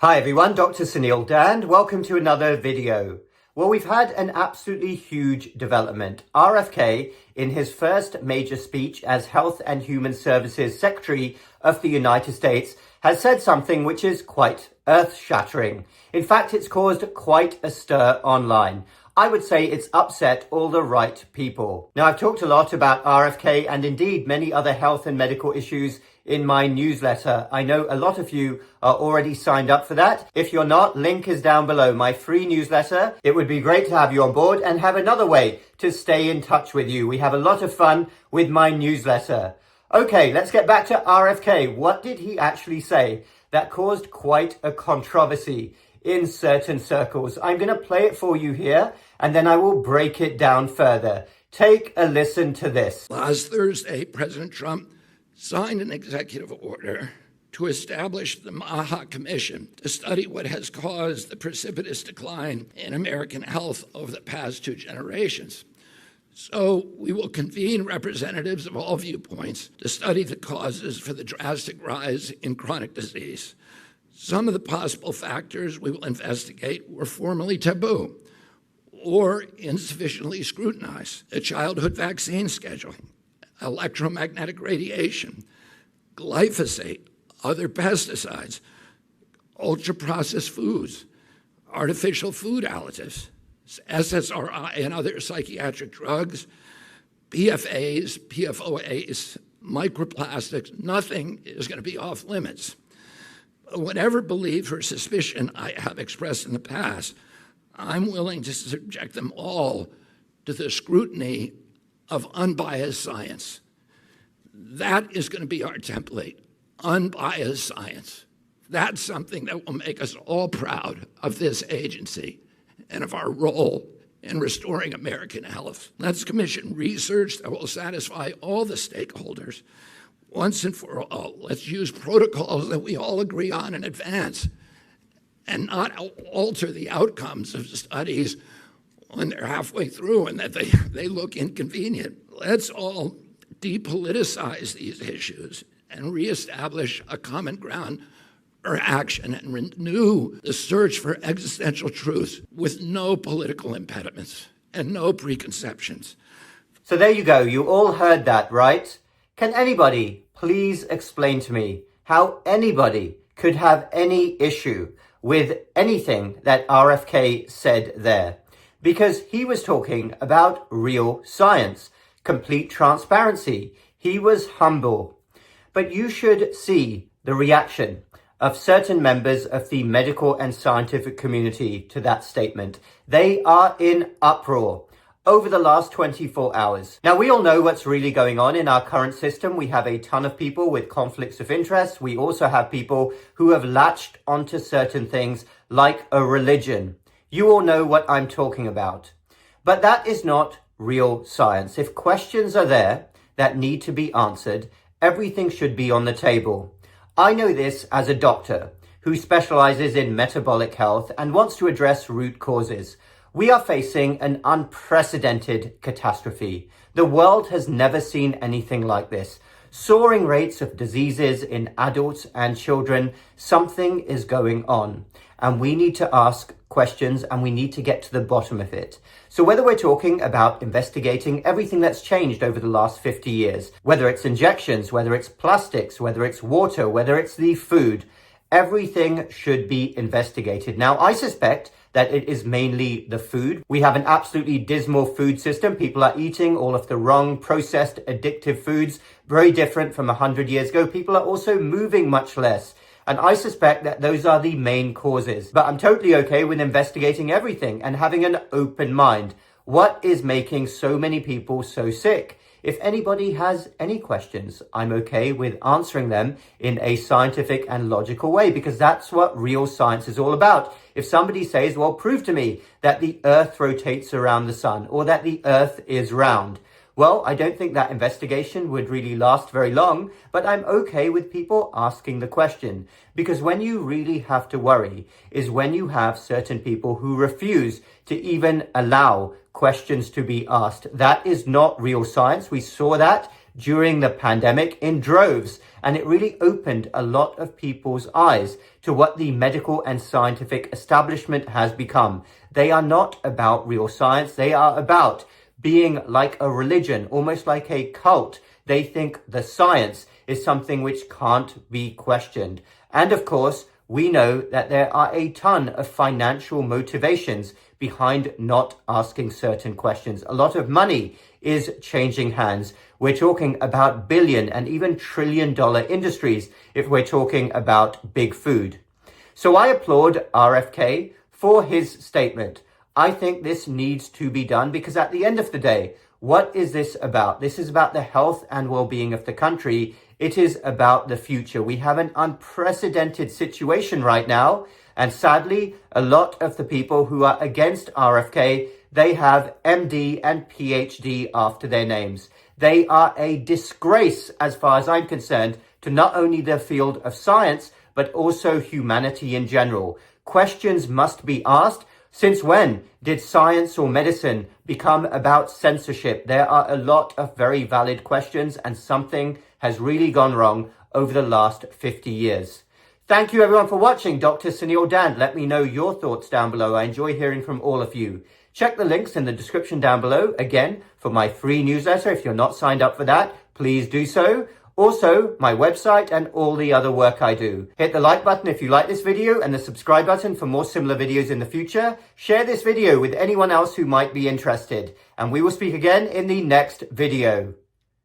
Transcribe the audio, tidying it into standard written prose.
Hi everyone, Dr. Suneel Dhand. Welcome to another video. Well, we've had an absolutely huge development. RFK, in his first major speech as Health and Human Services Secretary of the United States, has said something which is quite earth-shattering. In fact, it's caused quite a stir online. I would say it's upset all the right people. Now, I've talked a lot about RFK and indeed many other health and medical issues in my newsletter. I know a lot of you are already signed up for that. If you're not, link is down below, my free newsletter. It would be great to have you on board and have another way to stay in touch with you. We have a lot of fun with my newsletter. Okay, let's get back to RFK. What did he actually say that caused quite a controversy in certain circles? I'm going to play it for you here, and then I will break it down further. Take a listen to this. Last Thursday, President Trump signed an executive order to establish the MAHA Commission to study what has caused the precipitous decline in American health over the past 2 generations. So we will convene representatives of all viewpoints to study the causes for the drastic rise in chronic disease. Some of the possible factors we will investigate were formerly taboo or insufficiently scrutinized: a childhood vaccine schedule, electromagnetic radiation, glyphosate, other pesticides, ultra-processed foods, artificial food additives, SSRI and other psychiatric drugs, PFAs, PFOAs, microplastics. Nothing is going to be off limits. Whatever belief or suspicion I have expressed in the past, I'm willing to subject them all to the scrutiny of unbiased science. That is going to be our template, unbiased science. That's something that will make us all proud of this agency and of our role in restoring American health. Let's commission research that will satisfy all the stakeholders once and for all. Let's use protocols that we all agree on in advance and not alter the outcomes of studies when they're halfway through and that they look inconvenient. Let's all depoliticize these issues and reestablish a common ground for action and renew the search for existential truth with no political impediments and no preconceptions. So there you go. You all heard that, right? Can anybody please explain to me how anybody could have any issue with anything that RFK said there? Because he was talking about real science, complete transparency. He was humble. But you should see the reaction of certain members of the medical and scientific community to that statement. They are in uproar over the last 24 hours. Now, we all know what's really going on in our current system. We have a ton of people with conflicts of interest. We also have people who have latched onto certain things like a religion. You all know what I'm talking about. But that is not real science. If questions are there that need to be answered, everything should be on the table. I know this as a doctor who specializes in metabolic health and wants to address root causes. We are facing an unprecedented catastrophe. The world has never seen anything like this. Soaring rates of diseases in adults and children. Something is going on. And we need to ask questions and we need to get to the bottom of it. So whether we're talking about investigating everything that's changed over the last 50 years, whether it's injections, whether it's plastics, whether it's water, whether it's the food, everything should be investigated. Now, I suspect that it is mainly the food. We have an absolutely dismal food system. People are eating all of the wrong processed addictive foods, very different from 100 years ago. People are also moving much less. And I suspect that those are the main causes. But I'm totally okay with investigating everything and having an open mind. What is making so many people so sick? If anybody has any questions, I'm okay with answering them in a scientific and logical way, because that's what real science is all about. If somebody says, well, prove to me that the earth rotates around the sun or that the earth is round, well, I don't think that investigation would really last very long, but I'm okay with people asking the question. Because when you really have to worry is when you have certain people who refuse to even allow questions to be asked. That is not real science. We saw that during the pandemic in droves, and it really opened a lot of people's eyes to what the medical and scientific establishment has become. They are not about real science. They are about being like a religion, almost like a cult. They think the science is something which can't be questioned. And of course, we know that there are a ton of financial motivations behind not asking certain questions. A lot of money is changing hands. We're talking about billion and even trillion-dollar industries if we're talking about big food. So I applaud RFK for his statement. I think this needs to be done because at the end of the day, what is this about? This is about the health and well-being of the country. It is about the future. We have an unprecedented situation right now. And sadly, a lot of the people who are against RFK, they have MD and PhD after their names. They are a disgrace, as far as I'm concerned, to not only the field of science, but also humanity in general. Questions must be asked. Since when did science or medicine become about censorship? There are a lot of very valid questions, and something has really gone wrong over the last 50 years. Thank you everyone for watching. Dr. Suneel Dhand. Let me know your thoughts down below. I enjoy hearing from all of you. Check the links in the description down below. Again, for my free newsletter. If you're not signed up for that, please do so. Also, my website and all the other work I do. Hit the like button if you like this video and the subscribe button for more similar videos in the future. Share this video with anyone else who might be interested. And we will speak again in the next video.